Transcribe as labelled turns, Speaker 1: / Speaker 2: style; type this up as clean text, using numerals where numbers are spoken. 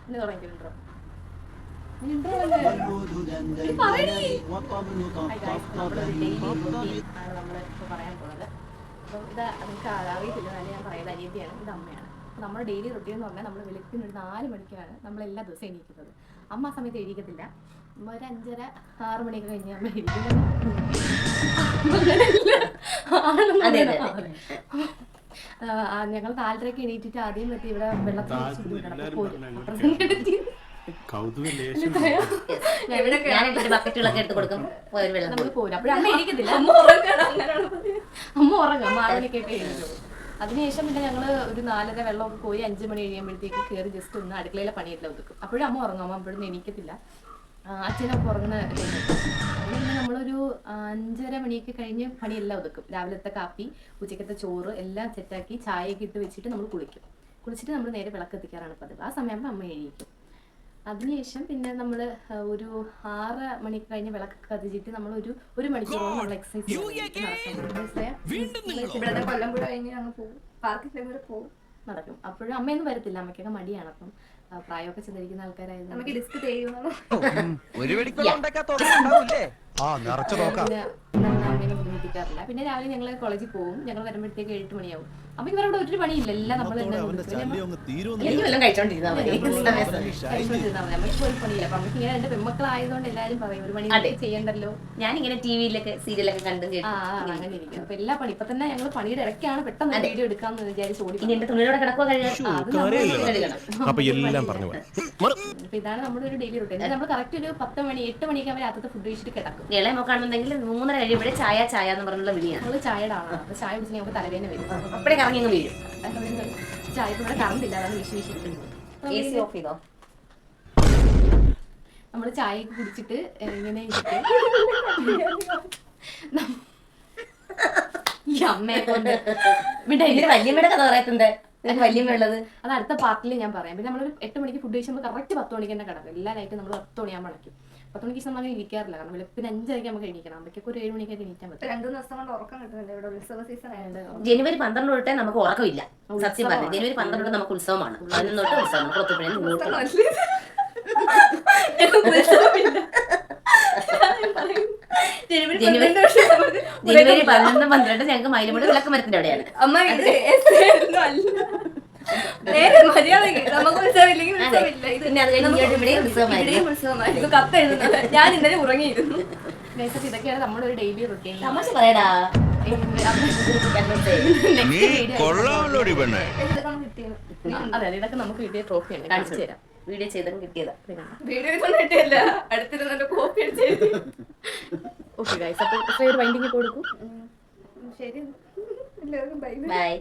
Speaker 1: ഇനി തുടങ്ങിയിട്ടുണ്ടോ പറയാൻ പോകുന്നത്. അപ്പം ഇത് നിങ്ങൾക്ക് അറിയത്തില്ല, നല്ല ഞാൻ പറയുന്നത് അനിയത്തിയാണ്, ഇത് അമ്മയാണ്. നമ്മുടെ ഡെയിലി റൊട്ടീൻ എന്ന് പറഞ്ഞാൽ നമ്മൾ വെളുപ്പിന് ഒരു 4 മണിക്കാണ് നമ്മൾ എല്ലാ ദിവസവും എണീക്കുന്നത്. അമ്മ ആ സമയത്ത് എണീക്കത്തില്ല. ഒരു 5:30, 6 മണിയൊക്കെ കഴിഞ്ഞ് അമ്മ എണീക്കുന്നത്. ഞങ്ങൾ 4:30 എണീറ്റിട്ട് ആദ്യം എത്തി ഇവിടെ വെള്ളത്തിൽ നമ്മൾ പോരും. അപ്പോഴും അമ്മ എണീക്കത്തില്ല, അമ്മ ഉറങ്ങും. 6 മണിക്കൊക്കെ എണീക്കും. അതിനുശേഷം പിന്നെ ഞങ്ങൾ ഒരു 4:30 വെള്ളമൊക്കെ പോയി 5 മണി കഴിയുമ്പോഴത്തേക്ക് കയറി ജസ്റ്റ് ഒന്ന് അടുക്കളയിലെ പണിയെല്ലാം ഒതുക്കും. അപ്പോഴും അമ്മ ഉറങ്ങും. അമ്മ അപ്പോഴൊന്നും എണീക്കത്തില്ല. അച്ഛനൊക്കെ ഉറങ്ങുന്ന പിന്നെ നമ്മളൊരു 5:30 മണിയൊക്കെ കഴിഞ്ഞ് പണിയെല്ലാം ഒതുക്കും. രാവിലത്തെ കാപ്പി, ഉച്ചക്കത്തെ ചോറ് എല്ലാം സെറ്റാക്കി ചായയൊക്കെ ഇട്ട് വെച്ചിട്ട് നമ്മൾ കുളിച്ചിട്ട് നമ്മൾ നേരെ വിളക്കെത്തിക്കാറാണ് പതിവ്. ആ സമയമാകുമ്പോൾ അമ്മ എണീക്കും. അതിനുശേഷം പിന്നെ നമ്മൾ ഒരു 6 മണിക്ക് കഴിഞ്ഞ് വിളക്കൊക്കെ കത്തിച്ചിട്ട് നമ്മൾ ഒരു മണിക്കൂറോളം നമ്മൾ എക്സസൈസ് നടക്കും. അപ്പോഴും അമ്മയൊന്നും വരത്തില്ല, അമ്മയ്ക്കൊക്കെ മടിയാണ്. അപ്പം പ്രായമൊക്കെ ചെന്നിരിക്കുന്ന ആൾക്കാരായിരുന്നു നമുക്ക് ഡിസ്ക് അമ്മേനെ ബുദ്ധിമുട്ടിക്കാറില്ല. പിന്നെ രാവിലെ ഞങ്ങൾ കോളേജിൽ പോകും. ഞങ്ങൾ വരുമ്പോഴത്തേക്ക് 8 മണിയാവും. അപ്പൊ ഇവരോട് ഒരു പണിയില്ല, എല്ലാം നമ്മൾ തന്നെ കഴിച്ചോണ്ടിരുന്നാൽ മതി. അമ്മയ്ക്ക് ഒരു പണിയില്ല. അപ്പൊ അമ്മയ്ക്ക് ഇങ്ങനെ എന്റെ പെൺമക്കളായതുകൊണ്ട് എല്ലാവരും പറയും ഒരു പണി ചെയ്യണ്ടല്ലോ.
Speaker 2: ഞാനിങ്ങനെ ടിവിയിലൊക്കെ സീരിയലൊക്കെ കണ്ടു
Speaker 1: അങ്ങനെ ഇരിക്കും. അപ്പൊ എല്ലാ പണി ഇപ്പൊ തന്നെ ഞങ്ങൾ പണിയുടെ ഇടയ്ക്കാണ് പെട്ടെന്ന് വീഡിയോ എടുക്കാന്ന് വിചാരിച്ചു ഓടി.
Speaker 2: എന്റെ തുണിയോടെ കിടക്കുക
Speaker 1: അപ്പൊ ഇതാണ് നമ്മുടെ ഒരു ഡെയിലി റൂട്ടീൻ. നമ്മൾ കറക്റ്റ് ഒരു 10 മണി 8 മണിക്ക് അവർ രാത്രി ഫുഡ് കഴിച്ചിട്ട് കിടക്കും.
Speaker 2: ഇളയ നോക്കുകയാണെന്നുണ്ടെങ്കിൽ 3:30 കഴിയുമ്പോഴേ ചായ എന്ന് പറഞ്ഞുള്ള വിളിയാണ്.
Speaker 1: നമ്മൾ ചായയുടെ ആളാണ്. അപ്പൊ ചായ കുടിച്ച് ഞങ്ങൾക്ക് തലവേദന വരും.
Speaker 2: അപ്പഴേ കറങ്ങി അങ്ങ് വീഴും.
Speaker 1: ചായ ഇവിടെ കറണ്ട് ഇല്ല, അതാണ് വിഷമിച്ചിരിക്കുന്നത്.
Speaker 2: ഓഫ് ചെയ്തോ?
Speaker 1: നമ്മള് ചായയൊക്കെ കുടിച്ചിട്ട് ഇങ്ങനെ
Speaker 2: അമ്മയെ കൊണ്ട് വല്യമ്മയുടെ കഥ പറയത്തുണ്ട്. വല്യമ്മയുള്ളത്
Speaker 1: അത് അടുത്ത പാർട്ടിൽ ഞാൻ പറയാം. പിന്നെ നമ്മളൊരു 8 മണിക്ക് ഫുഡ് കഴിച്ച് നമ്മൾ കറക്റ്റ് 10 മണിക്ക് തന്നെ കിടക്കും. എല്ലാ നൈറ്റും നമ്മൾ 10 മണിയാകുമ്പോൾ അടയ്ക്കും. 10 മണിക്ക് നമ്മൾ ഇരിക്കാറില്ല, കാരണം വെളുപ്പിന് 5:30 നമുക്ക് എണീക്കണം. അമ്മയ്ക്കൊക്കെ ഒരു 7 മണിക്കൊക്കെ എണീക്കാൻ പറ്റും.
Speaker 3: 2 ദിവസം കൊണ്ട് ഉറക്കം കിട്ടുന്നുണ്ട്. ഇവിടെ ഉത്സവ സീസൺ ആയതുകൊണ്ട്
Speaker 2: ജനുവരി 12 തൊട്ടേ നമുക്ക് ഉറക്കമില്ല. സത്യം പറഞ്ഞു, ജനുവരി 12 തൊട്ട് നമുക്ക് ഉത്സവമാണ്. 11 തൊട്ട് ഉത്സവം. ജനുവരി 11, 12 ഞങ്ങൾക്ക് മയിലുമൂട് വിളക്കുമരത്തിന്റെ അവിടെയാണ്.
Speaker 3: ഞാൻ ഇന്നലെ ഉറങ്ങിയിരുന്നു.
Speaker 1: ഇതൊക്കെയാണ് നമ്മുടെ ഒരു ഡെയിലി റൂട്ടീൻ.
Speaker 2: പറയടാ
Speaker 1: അതെ, ഇതൊക്കെ നമുക്ക് കിട്ടിയ ട്രോഫിയാണ്, കാണിച്ചു തരാം.
Speaker 2: വീഡിയോ ചെയ്തും കിട്ടിയതാ.
Speaker 3: വീഡിയോ കിട്ടിയല്ല, അടുത്തിരുന്ന കോപ്പി അടിച്ചു.
Speaker 1: ഓക്കെ ഗൈസ്, അപ്പോൾ വൈൻഡിങ് കൊടുക്കും.
Speaker 3: ശരി, എല്ലാവർക്കും ബൈ.
Speaker 2: ബൈ.